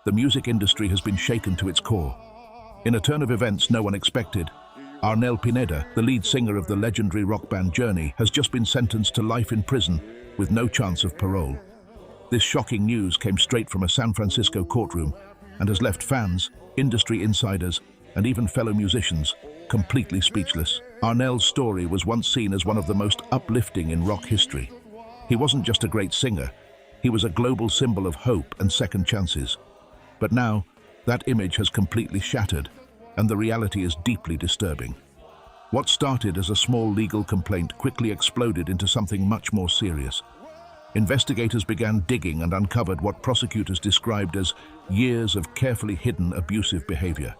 the music industry has been shaken to its core. In a turn of events no one expected, Arnel Pineda, the lead singer of the legendary rock band Journey, has just been sentenced to life in prison with no chance of parole. This shocking news came straight from a San Francisco courtroom and has left fans, industry insiders, and even fellow musicians completely speechless. Arnel's story was once seen as one of the most uplifting in rock history. He wasn't just a great singer, he was a global symbol of hope and second chances. But now, that image has completely shattered, and the reality is deeply disturbing. What started as a small legal complaint quickly exploded into something much more serious. Investigators began digging and uncovered what prosecutors described as years of carefully hidden abusive behavior.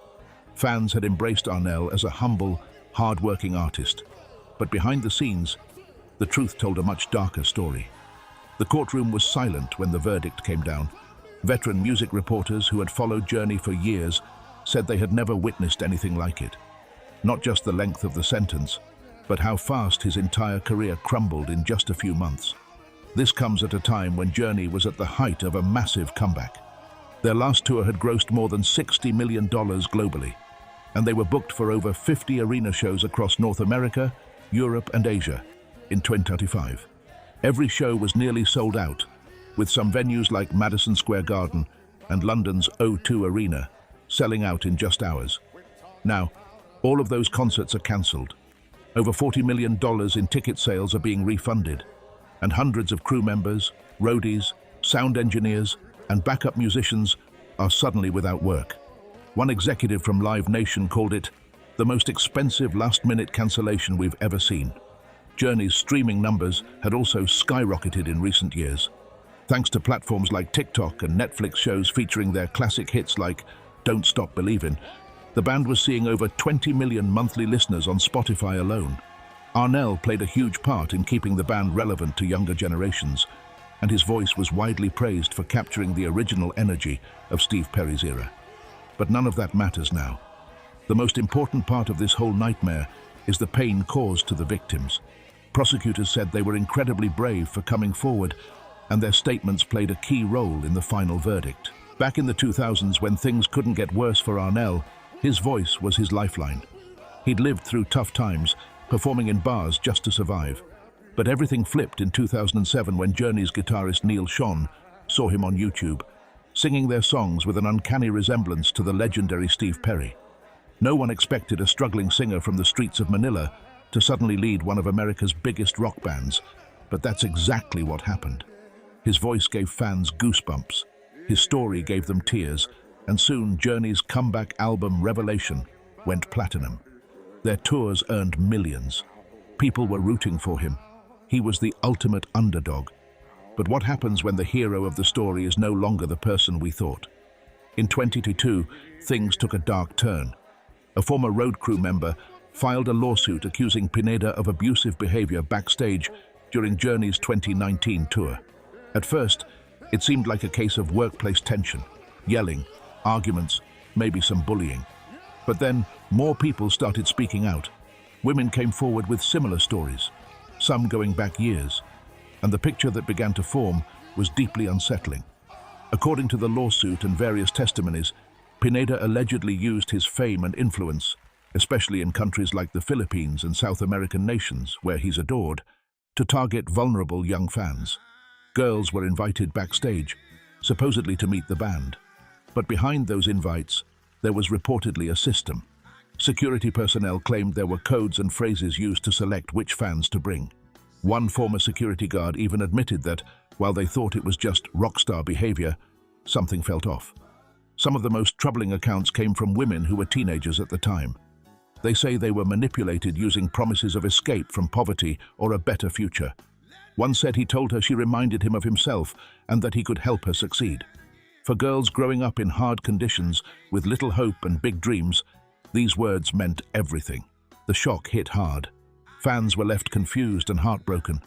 Fans had embraced Arnel as a humble, hard-working artist. But behind the scenes, the truth told a much darker story. The courtroom was silent when the verdict came down. Veteran music reporters who had followed Journey for years said they had never witnessed anything like it. Not just the length of the sentence, but how fast his entire career crumbled in just a few months. This comes at a time when Journey was at the height of a massive comeback. Their last tour had grossed more than $60 million globally, and they were booked for over 50 arena shows across North America, Europe, and Asia in 2025. Every show was nearly sold out, with some venues like Madison Square Garden and London's O2 Arena selling out in just hours. Now, all of those concerts are cancelled. Over $40 million in ticket sales are being refunded, and hundreds of crew members, roadies, sound engineers, and backup musicians are suddenly without work. One executive from Live Nation called it the most expensive last-minute cancellation we've ever seen. Journey's streaming numbers had also skyrocketed in recent years. Thanks to platforms like TikTok and Netflix shows featuring their classic hits like Don't Stop Believin', the band was seeing over 20 million monthly listeners on Spotify alone. Arnel played a huge part in keeping the band relevant to younger generations, and his voice was widely praised for capturing the original energy of Steve Perry's era. But none of that matters now. The most important part of this whole nightmare is the pain caused to the victims. Prosecutors said they were incredibly brave for coming forward, and their statements played a key role in the final verdict. Back in the 2000s, when things couldn't get worse for Arnel, his voice was his lifeline. He'd lived through tough times, performing in bars just to survive. But everything flipped in 2007 when Journey's guitarist Neil Schon saw him on YouTube, singing their songs with an uncanny resemblance to the legendary Steve Perry. No one expected a struggling singer from the streets of Manila to suddenly lead one of America's biggest rock bands, but that's exactly what happened. His voice gave fans goosebumps, his story gave them tears, and soon Journey's comeback album Revelation went platinum. Their tours earned millions. People were rooting for him. He was the ultimate underdog. But what happens when the hero of the story is no longer the person we thought? In 2022, things took a dark turn. A former road crew member filed a lawsuit accusing Pineda of abusive behavior backstage during Journey's 2019 tour. At first, it seemed like a case of workplace tension, yelling, arguments, maybe some bullying. But then, more people started speaking out. Women came forward with similar stories, some going back years, and the picture that began to form was deeply unsettling. According to the lawsuit and various testimonies, Pineda allegedly used his fame and influence, especially in countries like the Philippines and South American nations, where he's adored, to target vulnerable young fans. Girls were invited backstage, supposedly to meet the band. But behind those invites, there was reportedly a system. Security personnel claimed there were codes and phrases used to select which fans to bring. One former security guard even admitted that, while they thought it was just rock star behavior, something felt off. Some of the most troubling accounts came from women who were teenagers at the time. They say they were manipulated using promises of escape from poverty or a better future. One said he told her she reminded him of himself and that he could help her succeed. For girls growing up in hard conditions with little hope and big dreams, these words meant everything. The shock hit hard. Fans were left confused and heartbroken.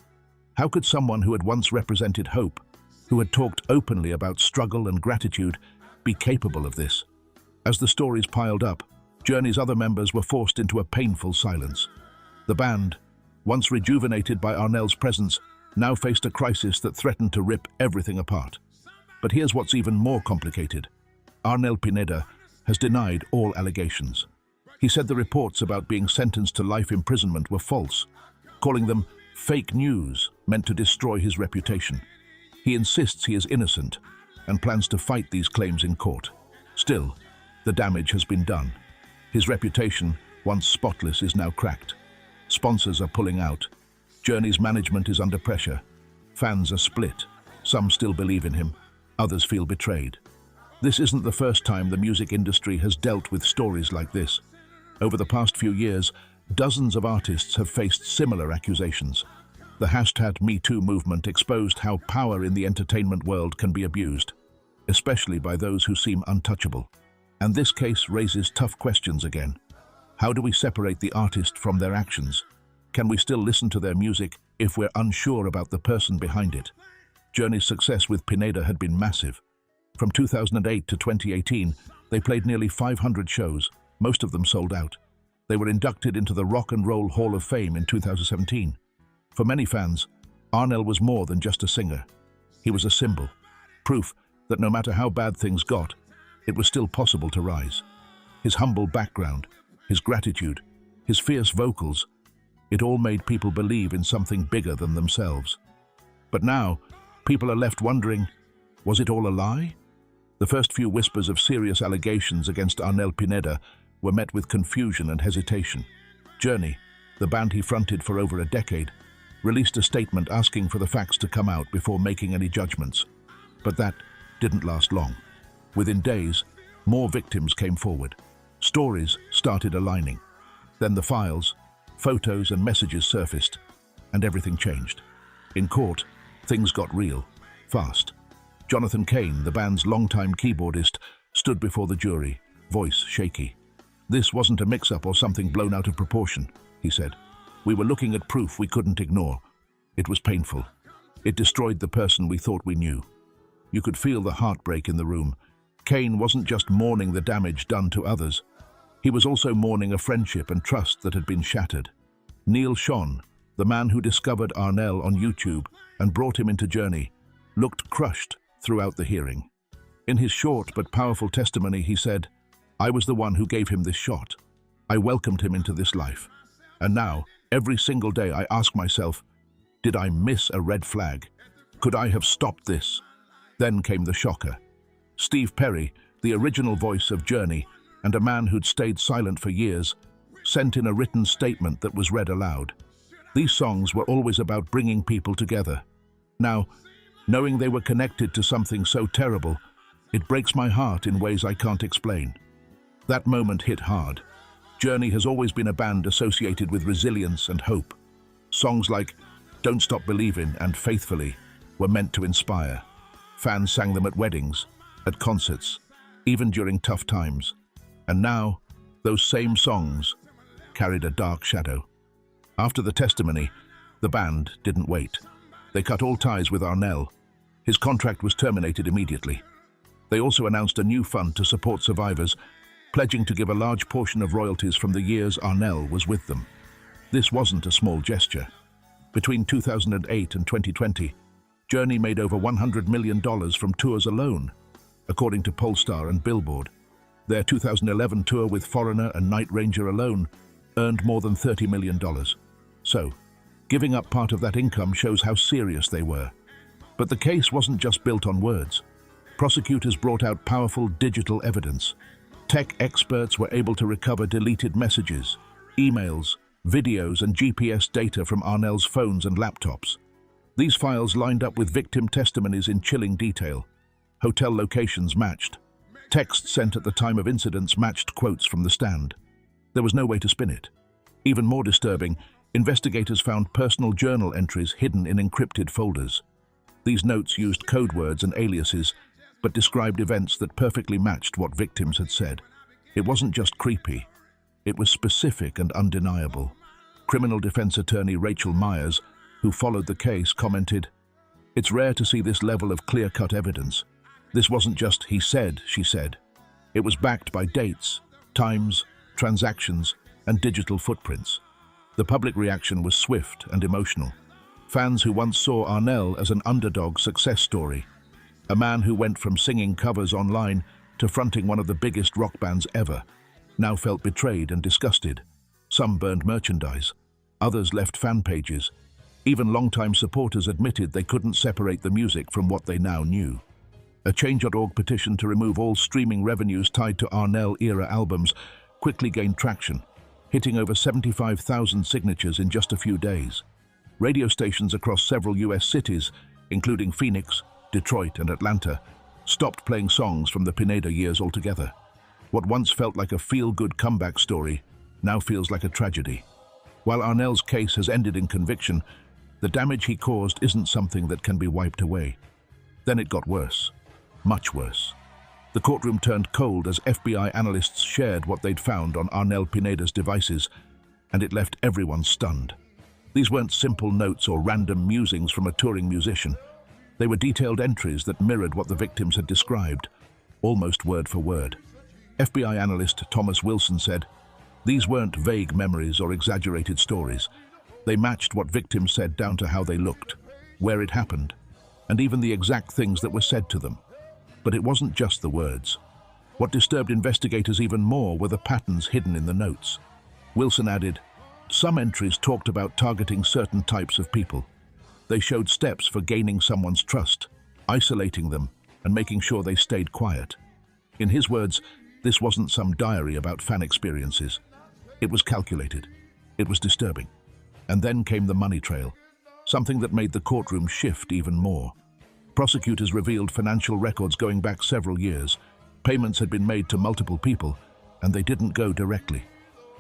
How could someone who had once represented hope, who had talked openly about struggle and gratitude, be capable of this? As the stories piled up, Journey's other members were forced into a painful silence. The band, once rejuvenated by Arnel's presence, now faced a crisis that threatened to rip everything apart. But here's what's even more complicated. Arnel Pineda, has denied all allegations. He said the reports about being sentenced to life imprisonment were false, calling them fake news meant to destroy his reputation. He insists he is innocent and plans to fight these claims in court. Still, the damage has been done. His reputation, once spotless, is now cracked. Sponsors are pulling out. Journey's management is under pressure. Fans are split. Some still believe in him. Others feel betrayed. This isn't the first time the music industry has dealt with stories like this. Over the past few years, dozens of artists have faced similar accusations. The #MeToo movement exposed how power in the entertainment world can be abused, especially by those who seem untouchable. And this case raises tough questions again. How do we separate the artist from their actions? Can we still listen to their music if we're unsure about the person behind it? Journey's success with Pineda had been massive. From 2008 to 2018, they played nearly 500 shows, most of them sold out. They were inducted into the Rock and Roll Hall of Fame in 2017. For many fans, Arnel was more than just a singer. He was a symbol, proof that no matter how bad things got, it was still possible to rise. His humble background, his gratitude, his fierce vocals, it all made people believe in something bigger than themselves. But now, people are left wondering, was it all a lie? The first few whispers of serious allegations against Arnel Pineda were met with confusion and hesitation. Journey, the band he fronted for over a decade, released a statement asking for the facts to come out before making any judgments. But that didn't last long. Within days, more victims came forward. Stories started aligning. Then the files, photos and messages surfaced, and everything changed. In court, things got real, fast. Jonathan Cain, the band's longtime keyboardist, stood before the jury, voice shaky. "This wasn't a mix-up or something blown out of proportion," he said. "We were looking at proof we couldn't ignore. It was painful. It destroyed the person we thought we knew." You could feel the heartbreak in the room. Cain wasn't just mourning the damage done to others. He was also mourning a friendship and trust that had been shattered. Neil Schon, the man who discovered Arnel on YouTube and brought him into Journey, looked crushed throughout the hearing. In his short but powerful testimony, he said, "I was the one who gave him this shot. I welcomed him into this life. And now, every single day I ask myself, did I miss a red flag? Could I have stopped this?" Then came the shocker. Steve Perry, the original voice of Journey, and a man who'd stayed silent for years, sent in a written statement that was read aloud. These songs were always about bringing people together. Now, knowing they were connected to something so terrible, it breaks my heart in ways I can't explain. That moment hit hard. Journey has always been a band associated with resilience and hope. Songs like "Don't Stop Believin'" and "Faithfully" were meant to inspire. Fans sang them at weddings, at concerts, even during tough times. And now, those same songs carried a dark shadow. After the testimony, the band didn't wait. They cut all ties with Arnel. His contract was terminated immediately. They also announced a new fund to support survivors, pledging to give a large portion of royalties from the years Arnel was with them. This wasn't a small gesture. Between 2008 and 2020, Journey made over $100 million from tours alone, according to Polestar and Billboard. Their 2011 tour with Foreigner and Night Ranger alone earned more than $30 million. So, giving up part of that income shows how serious they were. But the case wasn't just built on words. Prosecutors brought out powerful digital evidence. Tech experts were able to recover deleted messages, emails, videos, and GPS data from Arnel's phones and laptops. These files lined up with victim testimonies in chilling detail. Hotel locations matched. Texts sent at the time of incidents matched quotes from the stand. There was no way to spin it. Even more disturbing, investigators found personal journal entries hidden in encrypted folders. These notes used code words and aliases, but described events that perfectly matched what victims had said. It wasn't just creepy. It was specific and undeniable. Criminal defense attorney Rachel Myers, who followed the case, commented, "It's rare to see this level of clear-cut evidence. This wasn't just he said, she said. It was backed by dates, times, transactions, and digital footprints." The public reaction was swift and emotional. Fans who once saw Arnel as an underdog success story, a man who went from singing covers online to fronting one of the biggest rock bands ever, now felt betrayed and disgusted. Some burned merchandise. Others left fan pages. Even longtime supporters admitted they couldn't separate the music from what they now knew. A Change.org petition to remove all streaming revenues tied to Arnel-era albums quickly gained traction, hitting over 75,000 signatures in just a few days. Radio stations across several US cities, including Phoenix, Detroit, and Atlanta, stopped playing songs from the Pineda years altogether. What once felt like a feel-good comeback story now feels like a tragedy. While Arnel's case has ended in conviction, the damage he caused isn't something that can be wiped away. Then it got worse. Much worse. The courtroom turned cold as FBI analysts shared what they'd found on Arnel Pineda's devices, and it left everyone stunned. These weren't simple notes or random musings from a touring musician. They were detailed entries that mirrored what the victims had described, almost word for word. FBI analyst Thomas Wilson said, "These weren't vague memories or exaggerated stories. They matched what victims said down to how they looked, where it happened, and even the exact things that were said to them. But it wasn't just the words. What disturbed investigators even more were the patterns hidden in the notes." Wilson added, "Some entries talked about targeting certain types of people. They showed steps for gaining someone's trust, isolating them, and making sure they stayed quiet." In his words, this wasn't some diary about fan experiences. It was calculated. It was disturbing. And then came the money trail, something that made the courtroom shift even more. Prosecutors revealed financial records going back several years. Payments had been made to multiple people, and they didn't go directly.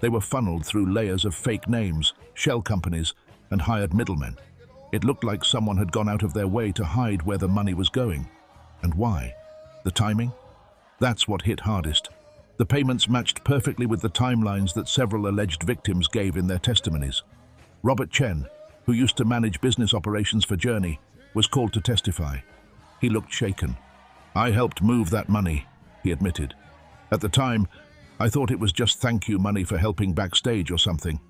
They were funneled through layers of fake names, shell companies, and hired middlemen. It looked like someone had gone out of their way to hide where the money was going. And why? The timing? That's what hit hardest. The payments matched perfectly with the timelines that several alleged victims gave in their testimonies. Robert Chen, who used to manage business operations for Journey, was called to testify. He looked shaken. "I helped move that money," he admitted. "At the time, I thought it was just thank you money for helping backstage or something.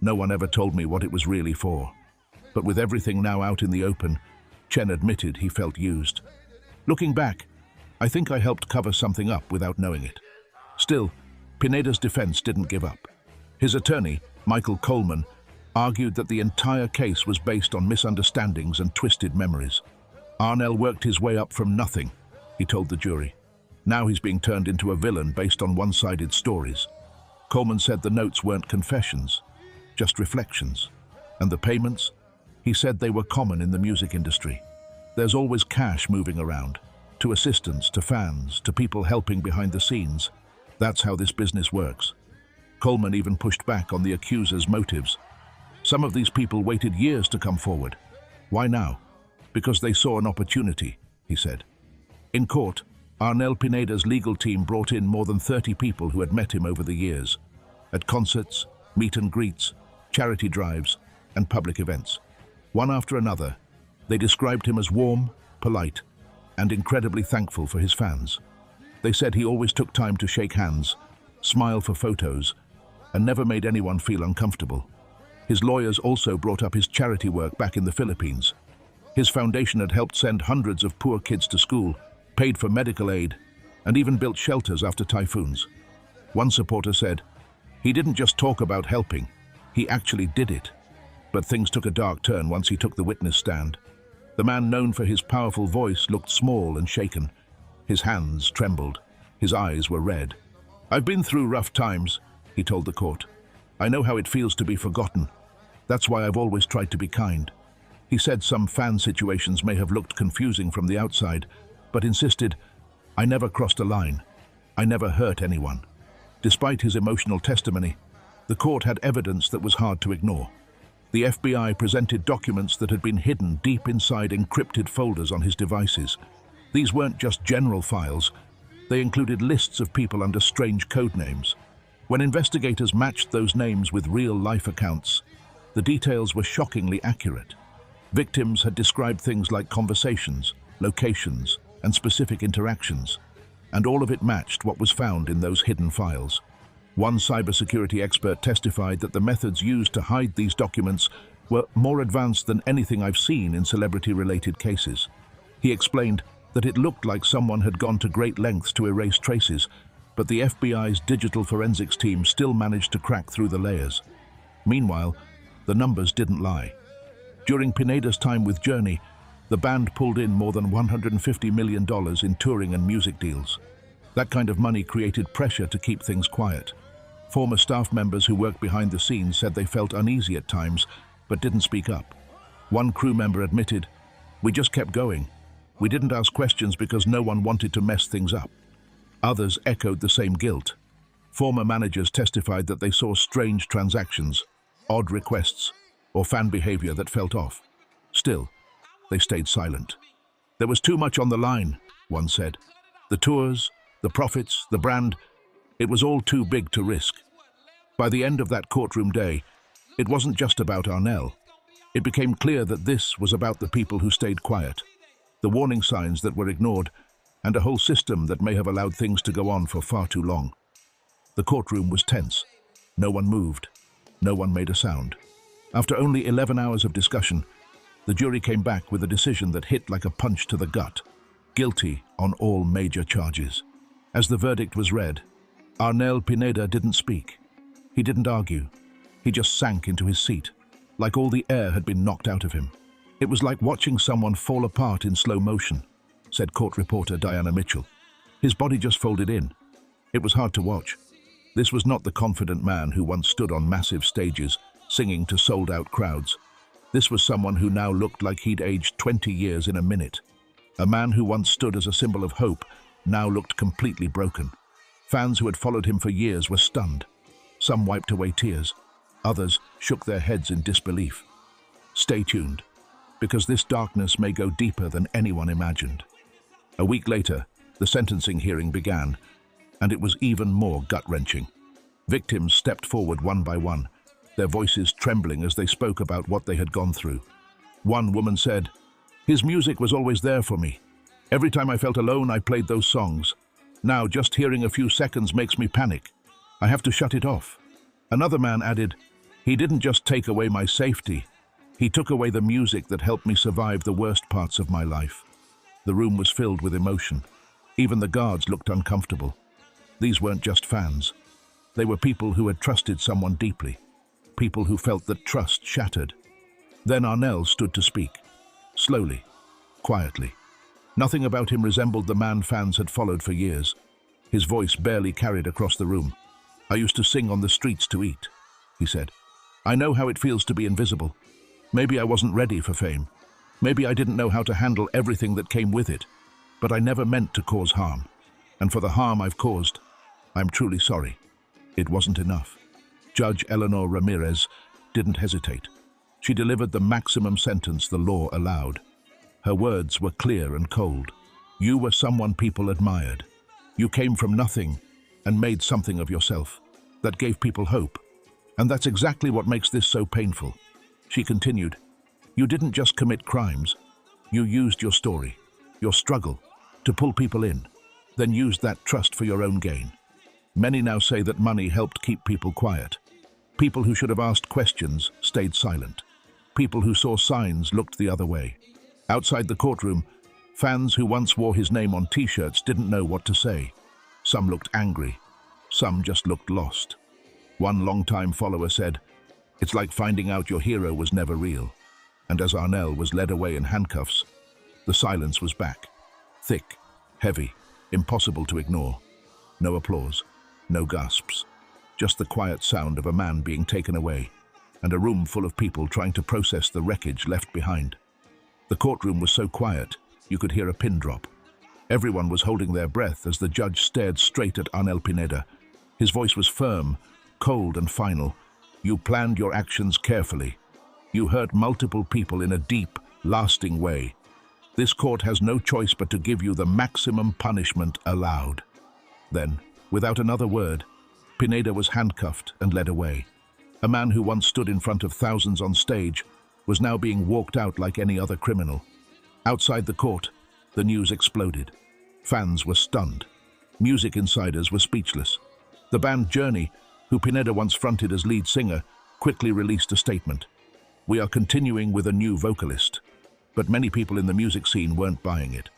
No one ever told me what it was really for." But with everything now out in the open, Chen admitted he felt used. "Looking back, I think I helped cover something up without knowing it." Still, Pineda's defense didn't give up. His attorney, Michael Coleman, argued that the entire case was based on misunderstandings and twisted memories. Arnel worked his way up from nothing, he told the jury. Now he's being turned into a villain based on one-sided stories. Coleman said the notes weren't confessions, just reflections. And the payments? He said they were common in the music industry. There's always cash moving around, to assistants, to fans, to people helping behind the scenes. That's how this business works. Coleman even pushed back on the accuser's motives. Some of these people waited years to come forward. Why now? Because they saw an opportunity, he said. In court, Arnel Pineda's legal team brought in more than 30 people who had met him over the years, at concerts, meet and greets, charity drives, and public events. One after another, they described him as warm, polite, and incredibly thankful for his fans. They said he always took time to shake hands, smile for photos, and never made anyone feel uncomfortable. His lawyers also brought up his charity work back in the Philippines. His foundation had helped send hundreds of poor kids to school, paid for medical aid, and even built shelters after typhoons. One supporter said, "He didn't just talk about helping, he actually did it." But things took a dark turn once he took the witness stand. The man known for his powerful voice looked small and shaken. His hands trembled. His eyes were red. "I've been through rough times," he told the court. "I know how it feels to be forgotten. That's why I've always tried to be kind." He said some fan situations may have looked confusing from the outside, but insisted, "I never crossed a line. I never hurt anyone." Despite his emotional testimony, the court had evidence that was hard to ignore. The FBI presented documents that had been hidden deep inside encrypted folders on his devices. These weren't just general files. They included lists of people under strange code names. When investigators matched those names with real-life accounts, the details were shockingly accurate. Victims had described things like conversations, locations, and specific interactions, and all of it matched what was found in those hidden files. One cybersecurity expert testified that the methods used to hide these documents were more advanced than anything I've seen in celebrity-related cases. He explained, that it looked like someone had gone to great lengths to erase traces, but the FBI's digital forensics team still managed to crack through the layers. Meanwhile, the numbers didn't lie. During Pineda's time with Journey, the band pulled in more than $150 million in touring and music deals. That kind of money created pressure to keep things quiet. Former staff members who worked behind the scenes said they felt uneasy at times, but didn't speak up. One crew member admitted, "We just kept going. We didn't ask questions because no one wanted to mess things up." Others echoed the same guilt. Former managers testified that they saw strange transactions, odd requests, or fan behavior that felt off. Still, they stayed silent. "There was too much on the line," one said. "The tours, the profits, the brand, it was all too big to risk." By the end of that courtroom day, it wasn't just about Arnel. It became clear that this was about the people who stayed quiet, the warning signs that were ignored, and a whole system that may have allowed things to go on for far too long. The courtroom was tense. No one moved. No one made a sound. After only 11 hours of discussion, the jury came back with a decision that hit like a punch to the gut. Guilty on all major charges. As the verdict was read, Arnel Pineda didn't speak. He didn't argue. He just sank into his seat, like all the air had been knocked out of him. It was like watching someone fall apart in slow motion, said court reporter Diana Mitchell. His body just folded in. It was hard to watch. This was not the confident man who once stood on massive stages, singing to sold-out crowds. This was someone who now looked like he'd aged 20 years in a minute. A man who once stood as a symbol of hope now looked completely broken. Fans who had followed him for years were stunned. Some wiped away tears. Others shook their heads in disbelief. Stay tuned, because this darkness may go deeper than anyone imagined. A week later, the sentencing hearing began, and it was even more gut-wrenching. Victims stepped forward one by one, their voices trembling as they spoke about what they had gone through. One woman said, "His music was always there for me. Every time I felt alone, I played those songs. Now, just hearing a few seconds makes me panic. I have to shut it off." Another man added, "He didn't just take away my safety. He took away the music that helped me survive the worst parts of my life." The room was filled with emotion. Even the guards looked uncomfortable. These weren't just fans. They were people who had trusted someone deeply. People who felt that trust shattered. Then Arnel stood to speak. Slowly, quietly. Nothing about him resembled the man fans had followed for years. His voice barely carried across the room. "I used to sing on the streets to eat," he said. "I know how it feels to be invisible. Maybe I wasn't ready for fame. Maybe I didn't know how to handle everything that came with it. But I never meant to cause harm. And for the harm I've caused, I'm truly sorry." It wasn't enough. Judge Eleanor Ramirez didn't hesitate. She delivered the maximum sentence the law allowed. Her words were clear and cold. "You were someone people admired. You came from nothing and made something of yourself. That gave people hope. And that's exactly what makes this so painful." She continued, "You didn't just commit crimes. You used your story, your struggle, to pull people in, then used that trust for your own gain. Many now say that money helped keep people quiet. People who should have asked questions stayed silent. People who saw signs looked the other way. Outside the courtroom, fans who once wore his name on t-shirts didn't know what to say. Some looked angry. Some just looked lost. One longtime follower said, "It's like finding out your hero was never real." And as Arnel was led away in handcuffs, the silence was back. Thick, heavy, impossible to ignore. No applause, no gasps. Just the quiet sound of a man being taken away, and a room full of people trying to process the wreckage left behind. The courtroom was so quiet, you could hear a pin drop. Everyone was holding their breath as the judge stared straight at Arnel Pineda. His voice was firm, cold and final. "You planned your actions carefully. You hurt multiple people in a deep, lasting way. This court has no choice but to give you the maximum punishment allowed." Then, without another word, Pineda was handcuffed and led away. A man who once stood in front of thousands on stage was now being walked out like any other criminal. Outside the court, the news exploded. Fans were stunned. Music insiders were speechless. The band Journey, who Pineda once fronted as lead singer, quickly released a statement. "We are continuing with a new vocalist." But many people in the music scene weren't buying it.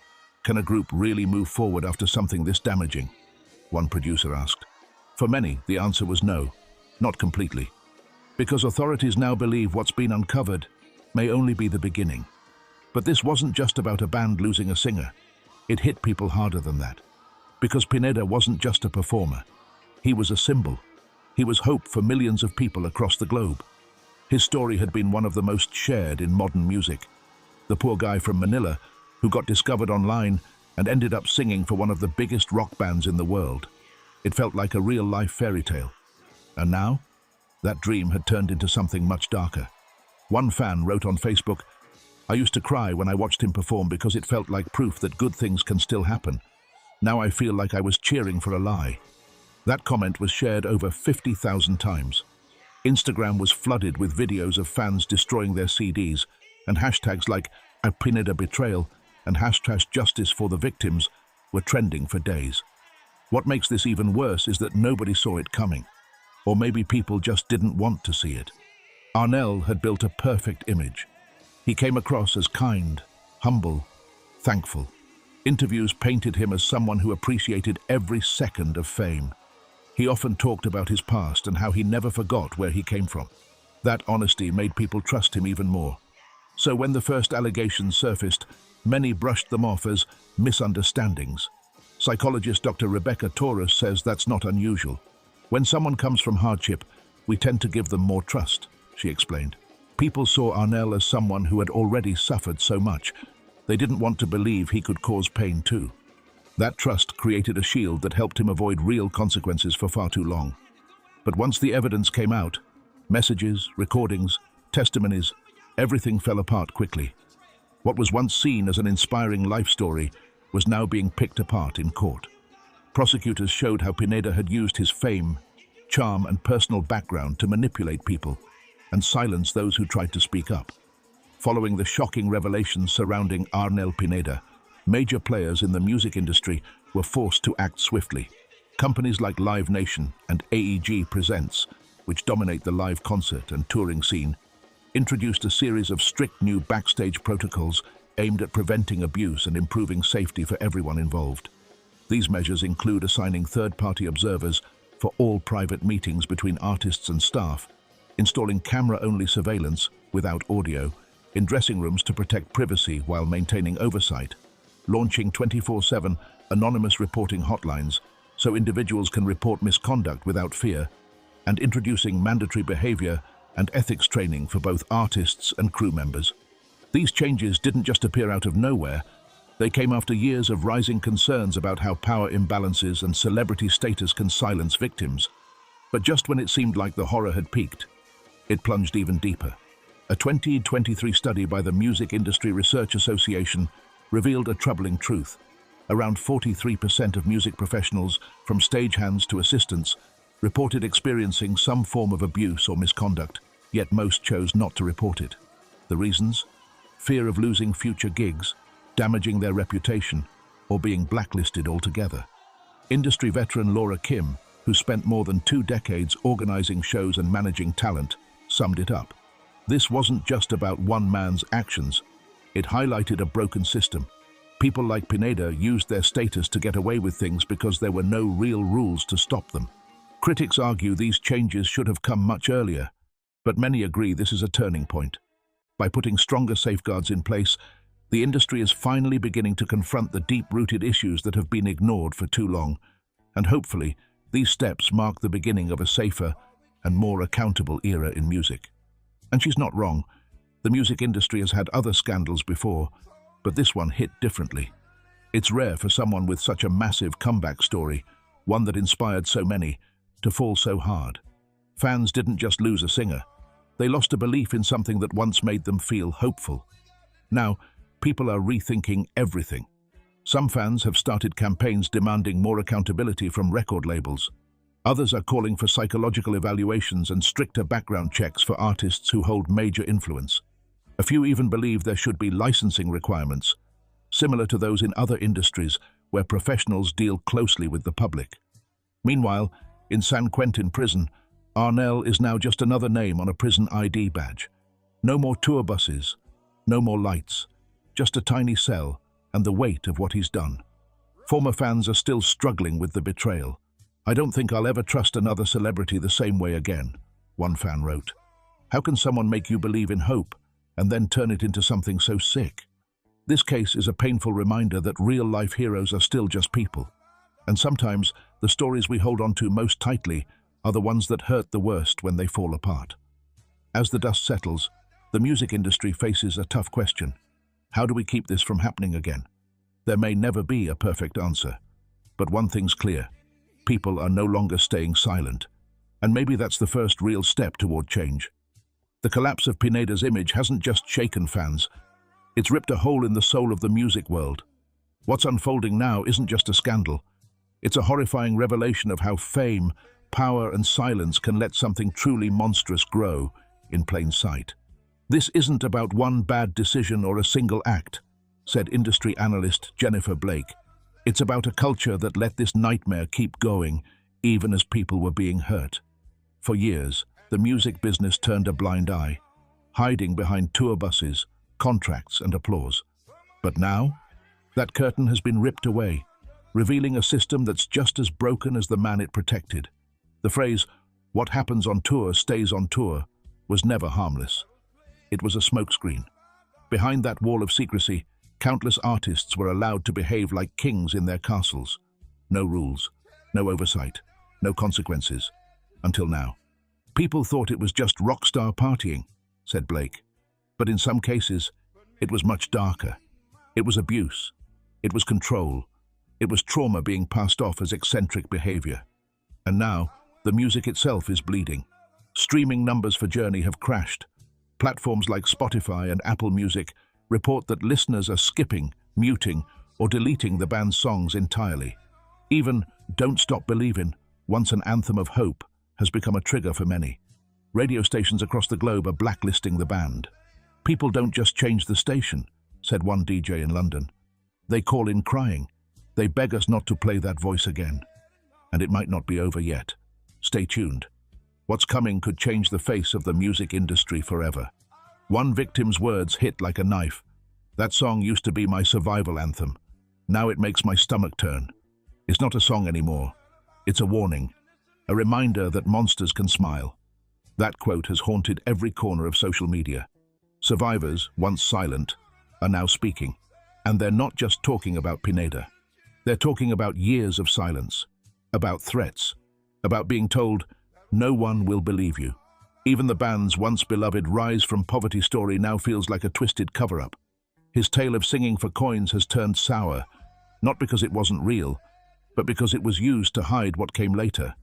Can a group really move forward after something this damaging? One producer asked. For many, the answer was no, not completely. Because authorities now believe what's been uncovered may only be the beginning. But this wasn't just about a band losing a singer. It hit people harder than that. Because Pineda wasn't just a performer. He was a symbol. He was hope for millions of people across the globe. His story had been one of the most shared in modern music. The poor guy from Manila, who got discovered online and ended up singing for one of the biggest rock bands in the world. It felt like a real-life fairy tale. And now, that dream had turned into something much darker. One fan wrote on Facebook, "I used to cry when I watched him perform because it felt like proof that good things can still happen. Now I feel like I was cheering for a lie." That comment was shared over 50,000 times. Instagram was flooded with videos of fans destroying their CDs, and hashtags like #Pineda betrayal and #justice for the victims were trending for days. What makes this even worse is that nobody saw it coming. Or maybe people just didn't want to see it. Arnel had built a perfect image. He came across as kind, humble, thankful. Interviews painted him as someone who appreciated every second of fame. He often talked about his past and how he never forgot where he came from. That honesty made people trust him even more. So when the first allegations surfaced, many brushed them off as misunderstandings. Psychologist Dr. Rebecca Torres says that's not unusual. When someone comes from hardship, we tend to give them more trust, she explained. People saw Arnel as someone who had already suffered so much. They didn't want to believe he could cause pain too. That trust created a shield that helped him avoid real consequences for far too long. But once the evidence came out, messages, recordings, testimonies, everything fell apart quickly. What was once seen as an inspiring life story was now being picked apart in court. Prosecutors showed how Pineda had used his fame, charm, and personal background to manipulate people and silence those who tried to speak up. Following the shocking revelations surrounding Arnel Pineda, major players in the music industry were forced to act swiftly. Companies like Live Nation and AEG Presents, which dominate the live concert and touring scene, introduced a series of strict new backstage protocols aimed at preventing abuse and improving safety for everyone involved. These measures include assigning third-party observers for all private meetings between artists and staff, installing camera-only surveillance without audio in dressing rooms to protect privacy while maintaining oversight, launching 24/7 anonymous reporting hotlines so individuals can report misconduct without fear, and introducing mandatory behavior and ethics training for both artists and crew members. These changes didn't just appear out of nowhere. They came after years of rising concerns about how power imbalances and celebrity status can silence victims. But just when it seemed like the horror had peaked, it plunged even deeper. A 2023 study by the Music Industry Research Association revealed a troubling truth. Around 43% of music professionals, from stagehands to assistants, reported experiencing some form of abuse or misconduct, yet most chose not to report it. The reasons? Fear of losing future gigs, damaging their reputation, or being blacklisted altogether. Industry veteran Laura Kim, who spent more than 2 decades organizing shows and managing talent, summed it up. This wasn't just about one man's actions. It highlighted a broken system. People like Pineda used their status to get away with things because there were no real rules to stop them. Critics argue these changes should have come much earlier, but many agree this is a turning point. By putting stronger safeguards in place, the industry is finally beginning to confront the deep-rooted issues that have been ignored for too long, and hopefully, these steps mark the beginning of a safer and more accountable era in music. And she's not wrong. The music industry has had other scandals before, but this one hit differently. It's rare for someone with such a massive comeback story, one that inspired so many, to fall so hard. Fans didn't just lose a singer. They lost a belief in something that once made them feel hopeful. Now, people are rethinking everything. Some fans have started campaigns demanding more accountability from record labels. Others are calling for psychological evaluations and stricter background checks for artists who hold major influence. A few even believe there should be licensing requirements, similar to those in other industries where professionals deal closely with the public. Meanwhile, in San Quentin prison, Arnel is now just another name on a prison ID badge. No more tour buses, no more lights, just a tiny cell, and the weight of what he's done. Former fans are still struggling with the betrayal. "I don't think I'll ever trust another celebrity the same way again," one fan wrote. "How can someone make you believe in hope and then turn it into something so sick?" This case is a painful reminder that real-life heroes are still just people. And sometimes the stories we hold on to most tightly are the ones that hurt the worst when they fall apart. As the dust settles, the music industry faces a tough question. How do we keep this from happening again? There may never be a perfect answer, but one thing's clear: people are no longer staying silent, and maybe that's the first real step toward change. The collapse of Pineda's image hasn't just shaken fans, it's ripped a hole in the soul of the music world. What's unfolding now isn't just a scandal, it's a horrifying revelation of how fame, power and silence can let something truly monstrous grow in plain sight. "This isn't about one bad decision or a single act," said industry analyst Jennifer Blake. "It's about a culture that let this nightmare keep going, even as people were being hurt." For years, the music business turned a blind eye, hiding behind tour buses, contracts and applause. But now, that curtain has been ripped away, revealing a system that's just as broken as the man it protected. The phrase, "what happens on tour stays on tour," was never harmless. It was a smokescreen. Behind that wall of secrecy, countless artists were allowed to behave like kings in their castles. No rules, no oversight, no consequences. Until now. "People thought it was just rock star partying," said Blake. "But in some cases, it was much darker. It was abuse. It was control. It was trauma being passed off as eccentric behavior. And now, the music itself is bleeding. Streaming numbers for Journey have crashed. Platforms like Spotify and Apple Music report that listeners are skipping, muting, or deleting the band's songs entirely. Even "Don't Stop Believin'," once an anthem of hope, has become a trigger for many. Radio stations across the globe are blacklisting the band. "People don't just change the station," said one DJ in London. "They call in crying. They beg us not to play that voice again." And it might not be over yet. Stay tuned. What's coming could change the face of the music industry forever. One victim's words hit like a knife. "That song used to be my survival anthem. Now it makes my stomach turn." It's not a song anymore. It's a warning. A reminder that monsters can smile. That quote has haunted every corner of social media. Survivors, once silent, are now speaking. And they're not just talking about Pineda. They're talking about years of silence, about threats, about being told, "No one will believe you." Even the band's once beloved rise from poverty story now feels like a twisted cover-up. His tale of singing for coins has turned sour, not because it wasn't real, but because it was used to hide what came later.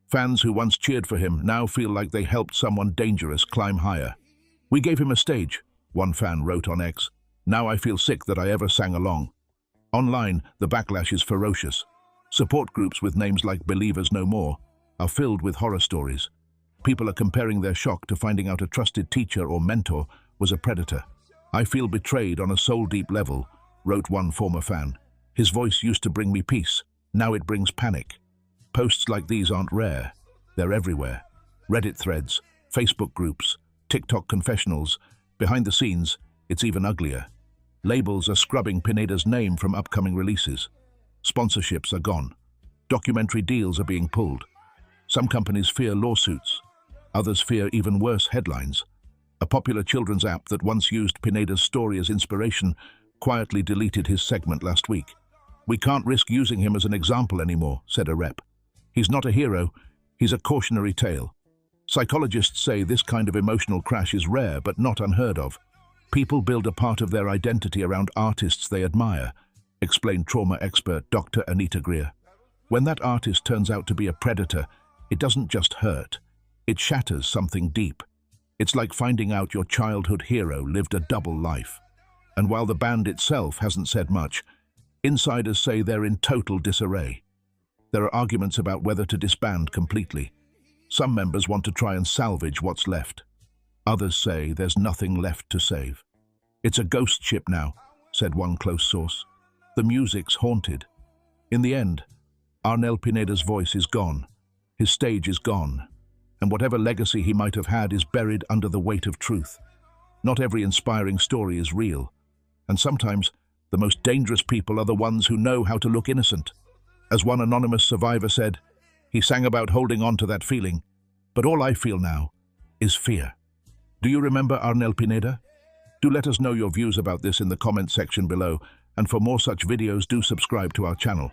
Fans who once cheered for him now feel like they helped someone dangerous climb higher. "We gave him a stage," one fan wrote on X. "Now I feel sick that I ever sang along." Online, the backlash is ferocious. Support groups with names like Believers No More are filled with horror stories. People are comparing their shock to finding out a trusted teacher or mentor was a predator. "I feel betrayed on a soul-deep level," wrote one former fan. "His voice used to bring me peace. Now it brings panic." Posts like these aren't rare. They're everywhere. Reddit threads, Facebook groups, TikTok confessionals. Behind the scenes, it's even uglier. Labels are scrubbing Pineda's name from upcoming releases. Sponsorships are gone. Documentary deals are being pulled. Some companies fear lawsuits. Others fear even worse headlines. A popular children's app that once used Pineda's story as inspiration quietly deleted his segment last week. "We can't risk using him as an example anymore," said a rep. "He's not a hero, he's a cautionary tale." Psychologists say this kind of emotional crash is rare but not unheard of. People build a part of their identity around artists they admire, explained trauma expert Dr. Anita Greer. When that artist turns out to be a predator, it doesn't just hurt, it shatters something deep. It's like finding out your childhood hero lived a double life. And while the band itself hasn't said much, insiders say they're in total disarray. There are arguments about whether to disband completely. Some members want to try and salvage what's left. Others say there's nothing left to save. "It's a ghost ship now," said one close source. "The music's haunted." In the end, Arnel Pineda's voice is gone. His stage is gone. And whatever legacy he might have had is buried under the weight of truth. Not every inspiring story is real. And sometimes, The most dangerous people are the ones who know how to look innocent. As one anonymous survivor said, he sang about holding on to that feeling, but all I feel now is fear. Do you remember Arnel Pineda? Do let us know your views about this in the comment section below, and for more such videos, do subscribe to our channel.